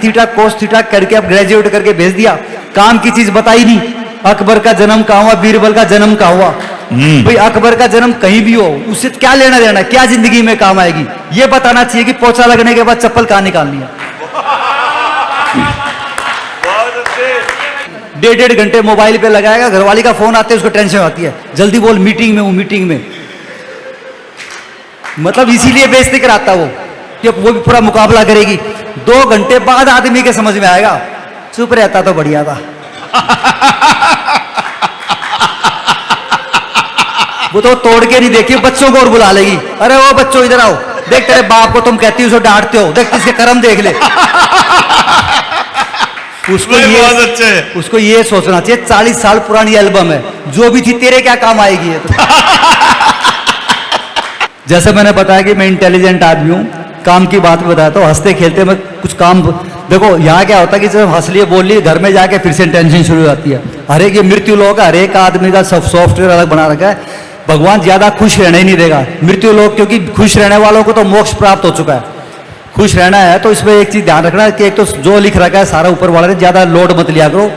Theta cos theta करके अब graduate करके भेज दिया, काम की चीज बताई नहीं। अकबर का जन्म कहाँ हुआ, बीरबल का जन्म कहाँ हुआ? भाई अकबर का जन्म कहीं भी हो, उससे क्या लेना देना, क्या जिंदगी में काम आएगी? ये बताना चाहिए कि पोछा लगने के बाद चप्पल कहाँ निकालनी है। 1.5 घंटे मोबाइल पे लगाएगा, घरवाली का फोन आते है उसको टेंशन आती है, जल्दी बोल मीटिंग में हूं, मीटिंग में। मतलब इसीलिए बेइज्जती कराता वो कि वो भी पूरा मुकाबला करेगी। 2 घंटे बाद आदमी के समझ में आएगा, चुप रहता तो बढ़िया था। वो तो तोड़ के नहीं देखी, बच्चों को और बुला लेगी, अरे वो बच्चों इधर आओ, देख तेरे बाप को तुम कहती हो उसे डांटते हो, देख इसके कर्म देख ले। उसको ये सोचना चाहिए 40 साल पुरानी एल्बम है, जो भी थी तेरे क्या काम आएगी है तो। जैसे मैंने बताया कि मैं इंटेलिजेंट आदमी हूं, काम की बात बताया तो हंसते खेलते मैं कुछ काम। देखो यहाँ क्या होता है कि जब हंस लिए बोल लिए, घर में जाके फिर से टेंशन शुरू हो जाती है। हर एक ये मृत्यु लोक है, हर एक आदमी का सब सॉफ्टवेयर अलग बना रखा है। भगवान ज्यादा खुश रहने ही नहीं देगा मृत्यु लोक, क्योंकि खुश रहने वालों को तो मोक्ष प्राप्त हो चुका है। खुश रहना है तो इसमें एक चीज ध्यान रखना है कि एक तो जो लिख रखा है सारा ऊपर वाले ने, ज्यादा लोड मत लिया करो,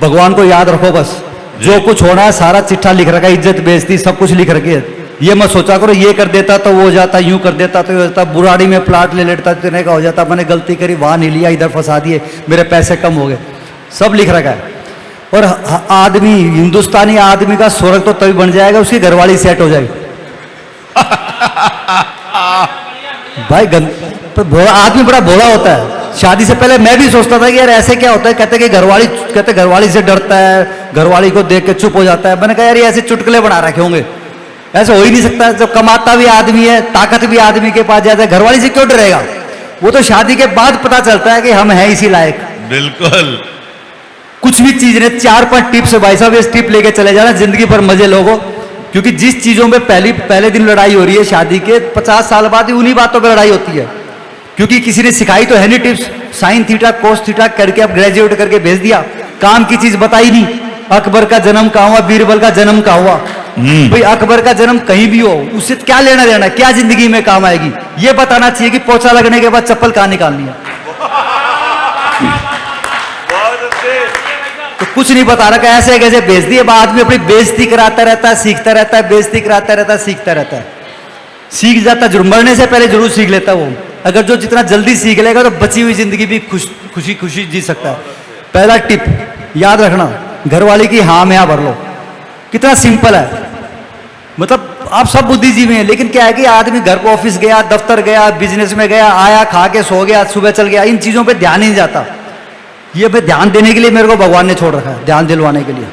भगवान को याद रखो बस। जो कुछ होना है सारा चिट्ठा लिख रखा है, इज्जत बेइज्जती सब कुछ लिख रखी है। ये मत सोचा करो ये कर देता तो वो हो जाता, यूं कर देता तो हो जाता, बुराड़ी में प्लाट ले लेता तो का हो जाता, मैंने गलती करी वहां नहीं लिया, इधर फंसा दिए, मेरे पैसे कम हो गए, सब लिख रखा है। और आदमी, हिंदुस्तानी आदमी का स्वर्ग तो तभी बन जाएगा उसकी घरवाली सेट हो जाएगी। भाई भोला आदमी बड़ा भोला होता है। शादी से पहले मैं भी सोचता था कि यार ऐसे क्या होता है, कहते घरवाली से डरता है, घरवाली को देख के चुप हो जाता है। मैंने कहा यार ये ऐसे चुटकुले बना रखे होंगे, ऐसा हो ही नहीं सकता। जब कमाता भी आदमी है, ताकत भी आदमी के पास जाता है, घरवाली से क्यों डरेगा? वो तो शादी के बाद पता चलता है कि हम हैं इसी लायक। बिल्कुल। कुछ भी चीज ने 4-5 टिप्स है भाई साहब, ये टिप लेके चले जाना, जिंदगी पर मजे लोगो। क्योंकि जिस चीजों में पहले दिन लड़ाई हो रही है शादी के 50 साल बाद ही उन्हीं बातों पर लड़ाई होती है, क्योंकि किसी ने सिखाई तो है नहीं tips. Sine theta cos theta करके अब ग्रेजुएट करके भेज दिया, काम की चीज बताई नहीं। अकबर का जन्म कहाँ हुआ, बीरबल का जन्म कहाँ हुआ? भाई अकबर का जन्म कहीं भी हो, उससे क्या लेना देना, क्या जिंदगी में काम आएगी? ये बताना चाहिए कि पोछा लगने के बाद चप्पल कहाँ निकालनी है। तो कुछ नहीं बता रखा, ऐसे कैसे बेच दिए। आदमी अपनी बेइज्जती कराता रहता है, सीखता रहता है, बेइज्जती कराता रहता है, सीखता रहता है। सीख जाता जरूर, मरने से पहले जरूर सीख लेता वो। अगर जो जितना जल्दी सीख लेगा तो बची हुई जिंदगी भी खुशी खुशी जी सकता है। पहला टिप याद रखना, घरवाली की हाँ में हाँ भर लो। कितना सिंपल है, मतलब आप सब बुद्धिजीवी हैं, लेकिन क्या है कि आदमी घर को ऑफिस गया, दफ्तर गया, बिजनेस में गया, आया, खा के सो गया, सुबह चल गया, इन चीजों पे ध्यान ही नहीं जाता। ये पे ध्यान देने के लिए मेरे को भगवान ने छोड़ रखा है, ध्यान दिलवाने के लिए।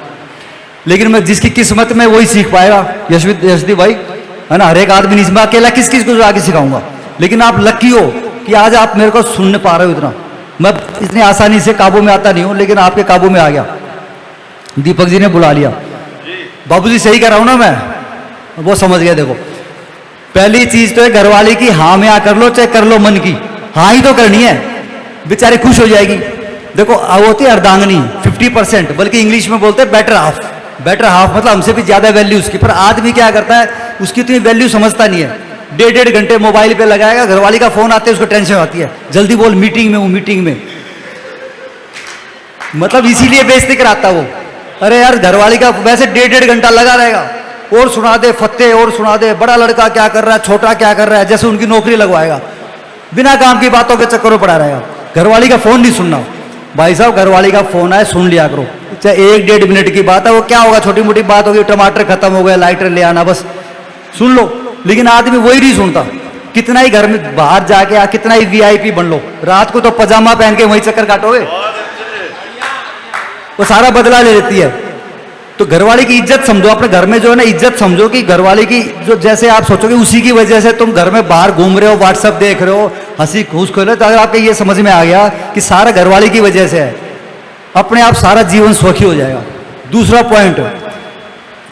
लेकिन मैं जिसकी किस्मत में वही सीख पाएगा। यशदीप भाई है ना, हर एक आदमी इसमें अकेला किस को आगे सिखाऊंगा। लेकिन आप लकी हो कि आज आप मेरे को सुनने पा रहे हो। इतना मैं इतनी आसानी से काबू में आता नहीं हूं, लेकिन आपके काबू में आ गया। दीपक जी ने बुला लिया, बाबूजी सही कर रहा हूं ना मैं? वो समझ गया। देखो पहली चीज तो है घरवाली की हाँ में हाँ कर लो, चाहे कर लो मन की, हाँ ही तो करनी है, बेचारी खुश हो जाएगी। देखो वो होती है अर्धांगनी 50%, बल्कि इंग्लिश में बोलते हैं बेटर हाफ। बेटर हाफ मतलब हमसे भी ज्यादा वैल्यू उसकी। पर आदमी क्या करता है, उसकी इतनी वैल्यू समझता नहीं है। 1.5 घंटे मोबाइल पे लगाएगा, घरवाली का फोन आते है उसको टेंशन आती है, जल्दी बोल मीटिंग में हूं, मीटिंग में। मतलब इसीलिए बेइज्जती कराता वो। अरे यार घरवाली का वैसे 1.5 घंटा लगा रहेगा, और सुना दे फत्ते, और सुना दे बड़ा लड़का क्या कर रहा है, छोटा क्या कर रहा है, जैसे उनकी नौकरी लगवाएगा। बिना काम की बातों के चक्करों पड़ा रहेगा। घरवाली का फोन नहीं सुनना भाई साहब, घरवाली का फोन आए सुन लिया करो, चाहे 1-1.5 मिनट की बात है, वो क्या होगा, छोटी मोटी बात होगी, टमाटर खत्म हो गया, लाइटर ले आना, बस सुन लो। लेकिन आदमी वही नहीं सुनता। कितना ही घर में बाहर जाके कितना ही वीआईपी बन लो, रात को तो पजामा पहन के वही चक्कर काटोगे, वो सारा बदला ले लेती है। तो घरवाली की इज्जत समझो, अपने घर में जो है ना इज्जत समझो कि घरवाली की जो, जैसे आप सोचोगे उसी की वजह से तुम घर में बाहर घूम रहे हो, व्हाट्सएप देख रहे हो, हंसी खुश खो रहे हो। तो अगर आपको ये समझ में आ गया कि सारा घरवाली की वजह से है, अपने आप सारा जीवन सुखी हो जाएगा। दूसरा पॉइंट,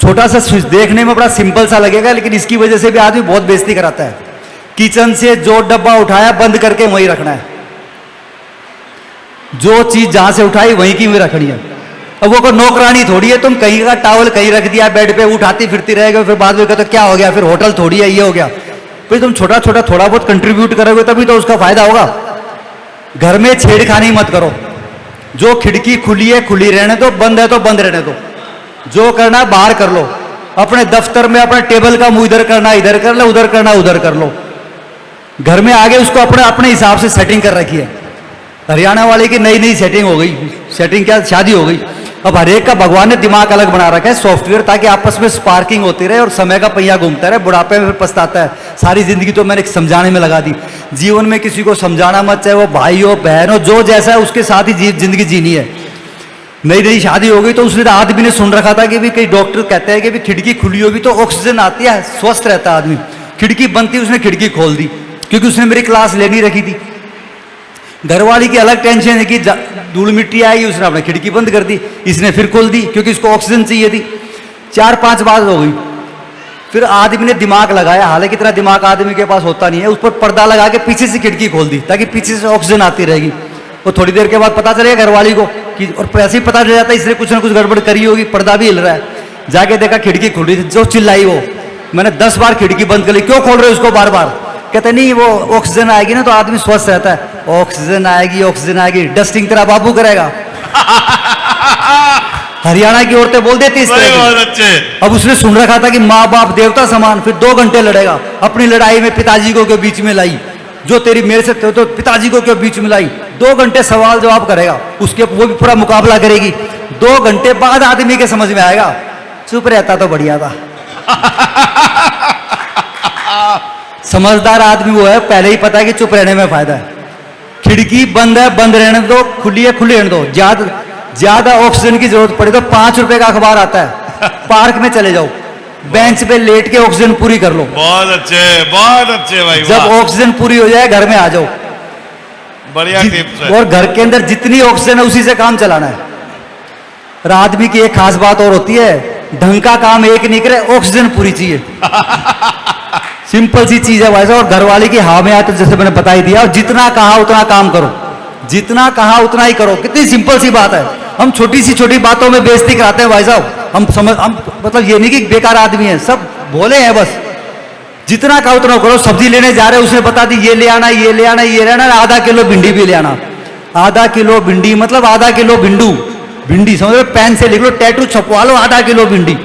छोटा सा स्विच देखने में बड़ा सिंपल सा लगेगा, लेकिन इसकी वजह से भी आदमी बहुत बेइज्जती कराता है। किचन से जो डब्बा उठाया बंद करके वहीं रखना है, जो चीज जहां से उठाई वहीं की वहीं रखनी है। अब वो कोई नौकरानी थोड़ी है, तुम कहीं का टावल कहीं रख दिया बेड पे, उठाती फिरती रहेगा, फिर बाद में कहते क्या हो गया, फिर होटल थोड़ी है, ये हो गया। फिर तुम छोटा छोटा थोड़ा बहुत कंट्रीब्यूट करोगे तभी तो उसका फायदा होगा। घर में छेड़खानी मत करो। जो खिड़की खुली है खुली रहने दो, बंद है तो बंद रहने दो। जो करना है बाहर कर लो। अपने दफ्तर में अपने टेबल का मुंह इधर करना इधर कर लो, उधर करना उधर कर लो। घर में आगे उसको अपने अपने हिसाब से सेटिंग कर रखी है। हरियाणा वाले की नई नई सेटिंग हो गई, सेटिंग क्या शादी हो गई। अब हर एक का भगवान ने दिमाग अलग बना रखा है सॉफ्टवेयर, ताकि आपस में स्पार्किंग होती रहे और समय का पहिया घूमता रहे। बुढ़ापे में फिर पछताता है। सारी जिंदगी तो मैंने समझाने में लगा दी। जीवन में किसी को समझाना मत, चाहे वो भाई हो बहन हो, जो जैसा है उसके साथ ही जिंदगी जीनी है। नई नई शादी हो गई तो उसने आदमी ने सुन रखा था कि भी कई डॉक्टर कहते हैं कि भी खिड़की खुली होगी तो ऑक्सीजन आती है, स्वस्थ रहता है आदमी। खिड़की बंद थी, उसने खिड़की खोल दी क्योंकि उसने मेरी क्लास लेनी रखी थी। घरवाली की अलग टेंशन है कि धूल मिट्टी आएगी, उसने अपनी खिड़की बंद कर दी, इसने फिर खोल दी क्योंकि इसको ऑक्सीजन चाहिए थी। 4-5 बार हो गई। फिर आदमी ने दिमाग लगाया, हालांकि इतना दिमाग आदमी के पास होता नहीं है, उस पर पर्दा लगा के पीछे से खिड़की खोल दी ताकि पीछे से ऑक्सीजन आती रहेगी। वो थोड़ी देर के बाद पता चलेगा घरवाली को कि, और ऐसे ही पता चल जाता है इसने कुछ ना कुछ गड़बड़ करी होगी, पर्दा भी हिल रहा है। जाके देखा खिड़की खुल रही थी। जो चिल्लाई वो, मैंने 10 बार खिड़की बंद कर ली। क्यों खोल रहे हो उसको बार बार? कहते नहीं वो ऑक्सीजन आएगी ना तो आदमी स्वस्थ रहता है। ऑक्सीजन आएगी, ऑक्सीजन आएगी, डस्टिंग तेरा बाबू करेगा। हरियाणा की औरतें बोल देती इस तरह। बहुत अच्छे। अब उसने सुन रखा था कि माँ बाप देवता समान, फिर 2 घंटे लड़ेगा। अपनी लड़ाई में पिताजी को क्यों बीच में लाई, जो तेरी मेरे से तो पिताजी को क्यों बीच में लाई। 2 घंटे सवाल जवाब करेगा, उसके वो भी पूरा मुकाबला करेगी। 2 घंटे बाद आदमी के समझ में आएगा। चुप रहता तो बढ़िया था। समझदार आदमी वो है, पहले ही पता है कि चुप रहने में फायदा है। खिड़की बंद है बंद रहने दो, खुली है खुली रहने दो। ज्यादा ऑक्सीजन की जरूरत पड़े तो 5 रुपए का अखबार आता है, पार्क में चले जाओ, बेंच पे लेट के ऑक्सीजन पूरी कर लो। बहुत अच्छे भाई। जब ऑक्सीजन पूरी हो जाए घर में आ जाओ। बढ़िया टिप्स है। और घर के अंदर जितनी ऑक्सीजन है उसी से काम चलाना है। और आदमी की एक खास बात और होती है, ढंग का काम एक नहीं करे, ऑक्सीजन पूरी चाहिए। सिंपल सी चीज है वैसा। और घर वाले की हाँ में आए तो जैसे मैंने बता ही दिया, और जितना कहा उतना काम करो, जितना कहा उतना ही करो। कितनी सिंपल सी बात है। हम छोटी सी छोटी बातों में बेइज्जती कराते हैं भाई साहब। हम मतलब ये नहीं कि बेकार आदमी है, सब भोले हैं बस। जितना कहा उतना करो। सब्जी लेने जा रहे हैं, उसने बता दी ये ले आना ये ले आना ये लेना, आधा किलो भिंडी भी ले आना। आधा किलो भिंडी मतलब आधा किलो भिंडू, भिंडी समझ लो, पेन से लिख लो, टैटू छपवा लो, आधा किलो भिंडी।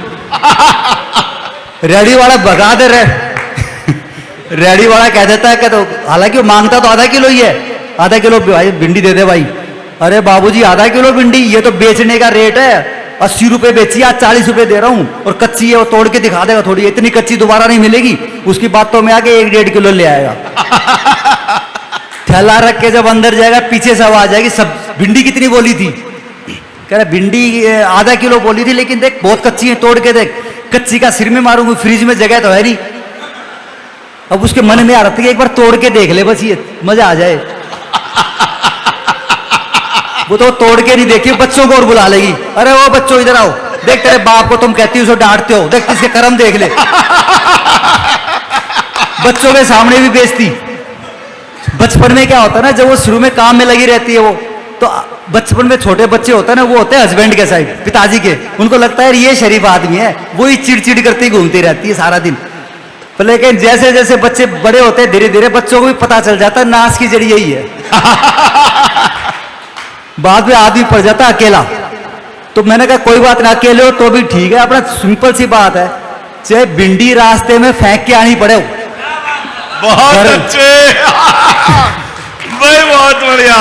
रेडी वाला भगा दे रहे। रेडी वाला कह देता है कि तो हालांकि वो मांगता तो आधा किलो ही है, आधा किलो भाई भिंडी दे दे भाई। अरे बाबूजी आधा किलो भिंडी, ये तो बेचने का रेट है 80 रुपए बेची, आज 40 रुपए दे रहा हूं, और कच्ची है वो तोड़ के दिखा देगा थोड़ी, इतनी कच्ची दोबारा नहीं मिलेगी। उसकी बातों में आके 1-1.5 किलो ले आएगा। थैला रख के जब अंदर जाएगा पीछे से आवाज आएगी, सब भिंडी कितनी बोली थी? कह रहा भिंडी आधा किलो बोली थी, लेकिन देख बहुत कच्ची है, तोड़ के देख। कच्ची का सिर में मारूंगी, फ्रिज में जगह तो है नहीं। अब उसके मन में आ रहा था कि एक बार तोड़ के देख ले, बस ये मजा आ जाए। वो तो तोड़ के नहीं देखी, बच्चों को और बुला लेगी। अरे वो बच्चों इधर आओ, देख तेरे बाप को तुम कहती हो उसे डांटते हो, देख इसके कर्म देख ले। बच्चों के सामने भी बेइज्जती। बचपन में क्या होता है ना, जब वो शुरू में काम में लगी रहती है वो, तो बचपन में छोटे बच्चे होते हैं ना, वो होते हैं हस्बैंड के साइड, पिताजी के। उनको लगता है ये शरीफ आदमी है, वही चिड़चिड़ करती घूमती रहती है सारा दिन। लेकिन जैसे जैसे बच्चे बड़े होते हैं धीरे धीरे बच्चों को भी पता चल जाता है नाश की जड़ यही है। बाद में आदमी पड़ जाता है अकेला। तो मैंने कहा कोई बात ना, अकेले हो तो भी ठीक है, अपना सिंपल सी बात है, चाहे भिंडी रास्ते में फेंक के आनी पड़े। बहुत अच्छे भाई, बहुत बढ़िया।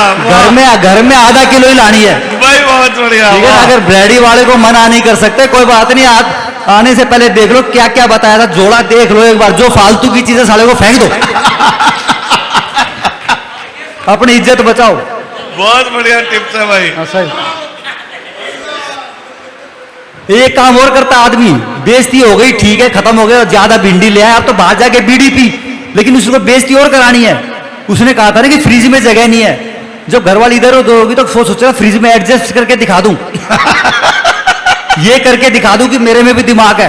घर में आधा किलो ही लानी है भाई, बहुत बढ़िया। ठीक है, अगर ब्रेडी वाले को मना नहीं कर सकते कोई बात नहीं, आने से पहले देख लो क्या क्या बताया था, जोड़ा देख लो एक बार, जो फालतू की चीजें साले को फेंक दो। अपनी इज्जत बचाओ। बहुत बढ़िया टिप्स है भाई। सही। एक काम और करता आदमी, बेइज्जती हो गई ठीक है, खत्म हो गया, ज्यादा भिंडी ले आया, अब तो बाहर जाके बीड़ी पी, लेकिन उसको बेइज्जती और करानी है। उसने कहा था ना कि फ्रिज में जगह नहीं है, जब घर वाली इधर उधर होगी तो सोचा फ्रिज में एडजस्ट करके दिखा दूं। ये करके दिखा दूं कि मेरे में भी दिमाग है,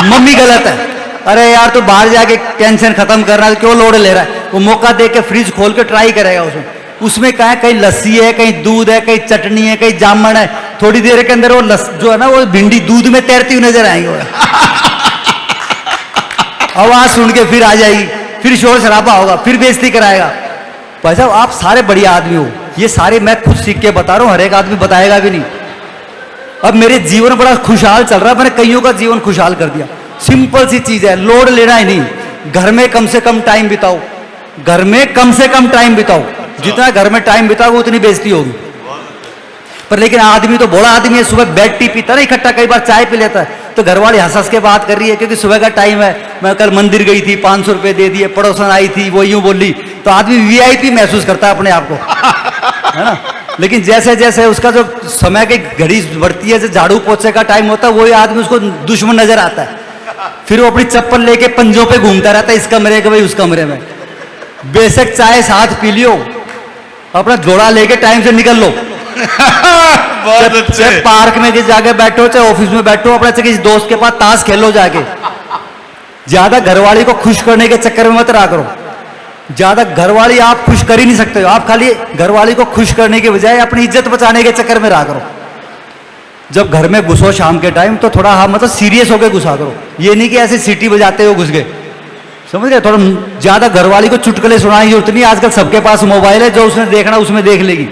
मम्मी गलत है। अरे यार तू बाहर जाके टेंशन खत्म कर रहा है, क्यों लोड ले रहा है? वो मौका देख के फ्रिज खोल के ट्राई करेगा उसमें क्या है, कहीं लस्सी है, कहीं दूध है, कहीं चटनी है, कहीं जामन है। थोड़ी देर के अंदर वो जो है ना वो भिंडी दूध में तैरती हुई नजर आएंगे। आवाज सुन के फिर आ जाएगी, फिर शोर शराबा होगा, फिर बेइज्जती कराएगा। भाई साहब आप सारे बढ़िया आदमी हो, ये सारे मैं खुद सीख के बता रहा हूँ, हर एक आदमी बताएगा भी नहीं। अब मेरे जीवन बड़ा खुशहाल चल रहा है, मैंने कईयों का जीवन खुशहाल कर दिया। सिंपल सी चीज है, लोड लेना ही नहीं, घर में कम से कम टाइम बिताओ, घर में कम से कम टाइम बिताओ, जितना घर में टाइम बिताओगे उतनी बेइज्जती होगी। पर लेकिन आदमी तो बड़ा आदमी है, सुबह बेड टी पीता ना इकट्ठा, कई बार चाय पी लेता है, तो घरवाली हंस हंस के बात कर रही है क्योंकि सुबह का टाइम है, मैं कल मंदिर गई थी 500 रुपए दे दिए, पड़ोसन आई थी वो यूं बोली, तो आदमी वीआईपी महसूस करता है अपने आप को, है ना। लेकिन जैसे जैसे उसका जो समय की घड़ी बढ़ती है, जो झाड़ू पोछे का टाइम होता है, वही आदमी उसको दुश्मन नजर आता है, फिर वो अपनी चप्पल लेके पंजों पे घूमता रहता है, इस कमरे के भाई उस कमरे में। बेशक चाय साथ पी लियो, अपना झोला लेके टाइम से निकल लो। बहुत अच्छे। चाहे पार्क में जाके बैठो, चाहे ऑफिस में बैठो, अपने से किसी दोस्त के पास ताश खेलो जाके। ज्यादा घरवाली को खुश करने के चक्कर में मत रहा करो, ज्यादा घरवाली आप खुश कर ही नहीं सकते हो, आप खाली घरवाली को खुश करने के बजाय अपनी इज्जत बचाने के चक्कर में रहा करो। जब घर में घुसो शाम के टाइम तो थोड़ा हाँ मतलब सीरियस होकर घुसा करो, ये नहीं कि ऐसे सीटी बजाते हुए घुस गए, समझ गए। थोड़ा ज्यादा घरवाली को चुटकुले सुनाने की जरूरत नहीं, आजकल सबके पास मोबाइल है, जो उसने देखना उसमें देख लेगी।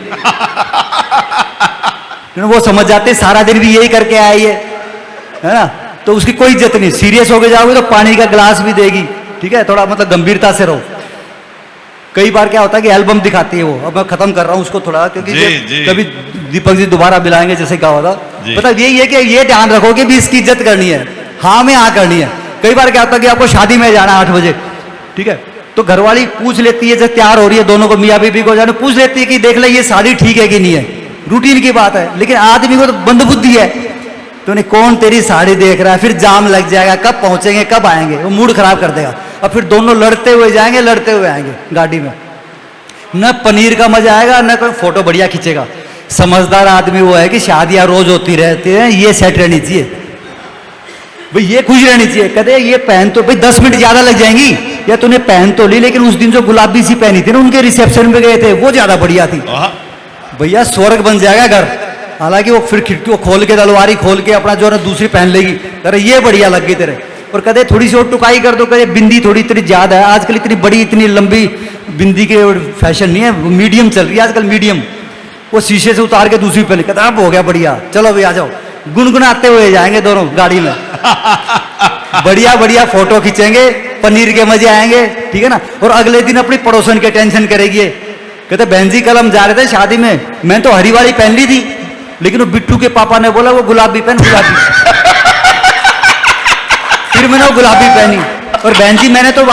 वो समझ जाते सारा दिन भी यही करके आई है ना, तो उसकी कोई इज्जत नहीं। सीरियस होके जाओगे तो पानी का गिलास भी देगी, ठीक है, थोड़ा मतलब गंभीरता से रहो। कई बार क्या होता है कि एल्बम दिखाती है वो, अब मैं खत्म कर रहा हूं उसको थोड़ा, क्योंकि कभी दीपक जी दोबारा मिलाएंगे जैसे कहा होता, मतलब यही है कि ये ध्यान रखो कि भी इसकी इज्जत करनी है, हाँ में हाँ करनी है। कई बार क्या होता है कि आपको शादी में जाना 8 बजे, ठीक है, तो घरवाली पूछ लेती है, जब तैयार हो रही है दोनों को, मियाँ बीबी को जाने पूछ लेती है कि देख ले ये साड़ी ठीक है कि नहीं है, रूटीन की बात है। लेकिन आदमी को तो मंदबुद्धि है, तो नहीं कौन तेरी साड़ी देख रहा है, फिर जाम लग जाएगा, कब पहुंचेंगे कब आएंगे, वो मूड खराब कर देगा, और फिर दोनों लड़ते हुए जाएंगे, लड़ते हुए आएंगे गाड़ी में, न पनीर का मजा आएगा न कोई फोटो बढ़िया खींचेगा। समझदार आदमी वो है कि शादियां रोज होती रहती हैं, ये सेट रहनी चाहिए भाई, ये खुश रहनी चाहिए। कहते ये पहन तो भाई 10 मिनट ज्यादा लग जाएंगी, या तूने पहन तो ली, लेकिन उस दिन जो गुलाबी सी पहनी थी ना उनके रिसेप्शन में गए थे, वो ज्यादा बढ़िया थी भैया, स्वर्ग बन जाएगा घर। हालांकि वो फिर खिड़की को खोल के, दलवारी खोल के अपना जो है दूसरी पहन लेगी, अरे ये बढ़िया लग गई तेरे। और कहते थोड़ी सी और टुकाई कर दो, कहते बिंदी थोड़ी इतनी ज्यादा है आजकल, इतनी बड़ी इतनी लंबी बिंदी के फैशन नहीं है, मीडियम चल रही है आजकल, मीडियम। वो शीशे से उतार के दूसरी पहले, कहता अब हो गया बढ़िया, चलो भाई आ जाओ। गुनगुनाते हुए जाएंगे दोनों गाड़ी में, बढ़िया बढ़िया फोटो खींचेंगे, पनीर के मजे आएंगे, ठीक है ना। और अगले दिन अपनी पड़ोसन के टेंशन करेगी, कहते बहन जी कल हम जा रहे थे शादी में, मैं तो हरी वाली पहन ली थी, लेकिन वो बिट्टू के पापा ने बोला वो गुलाबी पहन, गुलाबी। फिर मैंने वो गुलाबी पहनी, और बहन जी मैं तो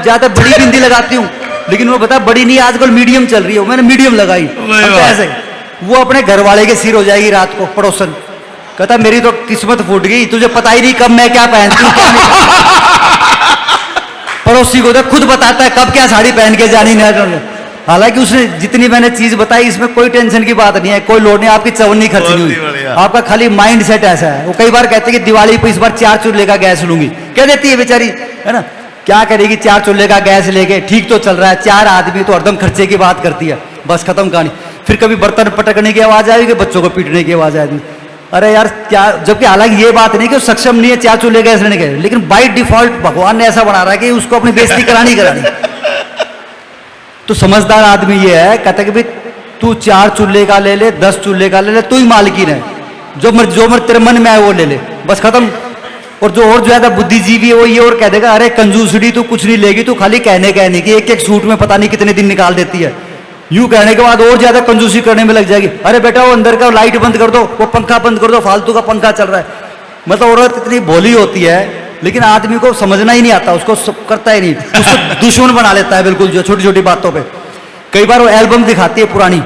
ज्यादा बड़ी बिंदी लगाती हूँ, लेकिन वो बता बड़ी नहीं आजकल मीडियम चल रही है, मैंने मीडियम लगाई। ऐसे वो अपने घर वाले के सिर हो जाएगी रात को पड़ोसन, कहता मेरी तो किस्मत फूट गई, तुझे पता ही नहीं कब मैं क्या पहनती हूँ क्या नहीं। पड़ोसी को तो खुद बताता है कब क्या साड़ी पहन के जानी नहीं। हालांकि उसने जितनी मैंने चीज बताई इसमें कोई टेंशन की बात नहीं है, कोई लोड नहीं, आपकी चवन्नी खर्च नहीं हुई, आपका खाली माइंड सेट ऐसा है। वो कई बार कहते हैं कि दिवाली पे इस बार 4 चूल्हे का गैस लूंगी, कह देती है बेचारी, है ना, क्या करेगी 4 चूल्हे का गैस लेके, ठीक तो चल रहा है, 4 आदमी तो हरदम खर्चे की बात करती है, बस खत्म कहानी। फिर कभी बर्तन पटकने की आवाज आएगी, बच्चों को पीटने की आवाज आएगी, अरे यार क्या। जबकि हालांकि ये बात नहीं कि वो सक्षम नहीं है 4 चूल्हे गैस लेने के, लेकिन बाई डिफॉल्ट भगवान ने ऐसा बना रहा है कि उसको अपनी बेइज्जती करानी करानी। तो समझदार आदमी ये है, कहता है कि भाई तू 4 चूल्हे का ले ले, 10 चूल्हे का ले ले, तू ही मालकिन है, जो मर तेरे मन में आए वो ले ले, बस खत्म। और जो ज्यादा बुद्धिजीवी है वो ये और कह देगा, अरे कंजूसड़ी तू कुछ नहीं लेगी, तू खाली कहने की एक एक सूट में पता नहीं कितने दिन निकाल देती है। यूं कहने के बाद और ज्यादा कंजूसी करने में लग जाएगी, अरे बेटा वो अंदर का लाइट बंद कर दो, वो पंखा बंद कर दो, फालतू का पंखा चल रहा है। मतलब औरत इतनी भोली होती है, लेकिन आदमी को समझना ही नहीं आता, उसको करता ही नहीं, उसको दुश्मन बना लेता है बिल्कुल, जो छोटी छोटी बातों पे। कई बार वो एल्बम दिखाती है पुरानी,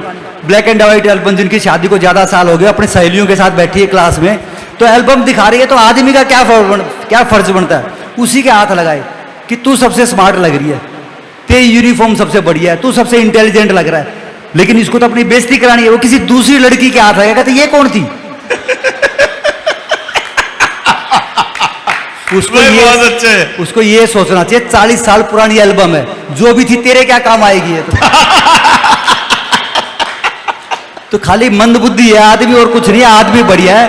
ब्लैक एंड व्हाइट एल्बम, जिनकी शादी को ज्यादा साल हो गए, अपनी सहेलियों के साथ बैठी है क्लास में, तो एल्बम दिखा रही है, तो आदमी का क्या फर्ज बनता है, उसी के हाथ लगाए कि तू सबसे स्मार्ट लग रही है, तेरी यूनिफॉर्म सबसे बढ़िया है, तू सबसे इंटेलिजेंट लग रहा है, लेकिन इसको तो अपनी बेइज्जती करानी है, वो किसी दूसरी लड़की के हाथ लगेगा, तो ये कौन थी। उसको ये सोचना चाहिए 40 साल पुरानी एल्बम है, जो भी थी तेरे क्या काम आएगी है। तो खाली मंदबुद्धि है आदमी और कुछ नहीं है, आदमी बढ़िया है।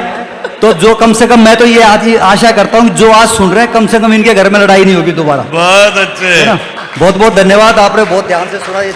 तो जो कम से कम मैं तो ये आशा करता हूं जो आज सुन रहे हैं, कम से कम इनके घर में लड़ाई नहीं होगी दोबारा। बहुत अच्छे, है ना। बहुत बहुत धन्यवाद, आपने बहुत ध्यान से सुना ये।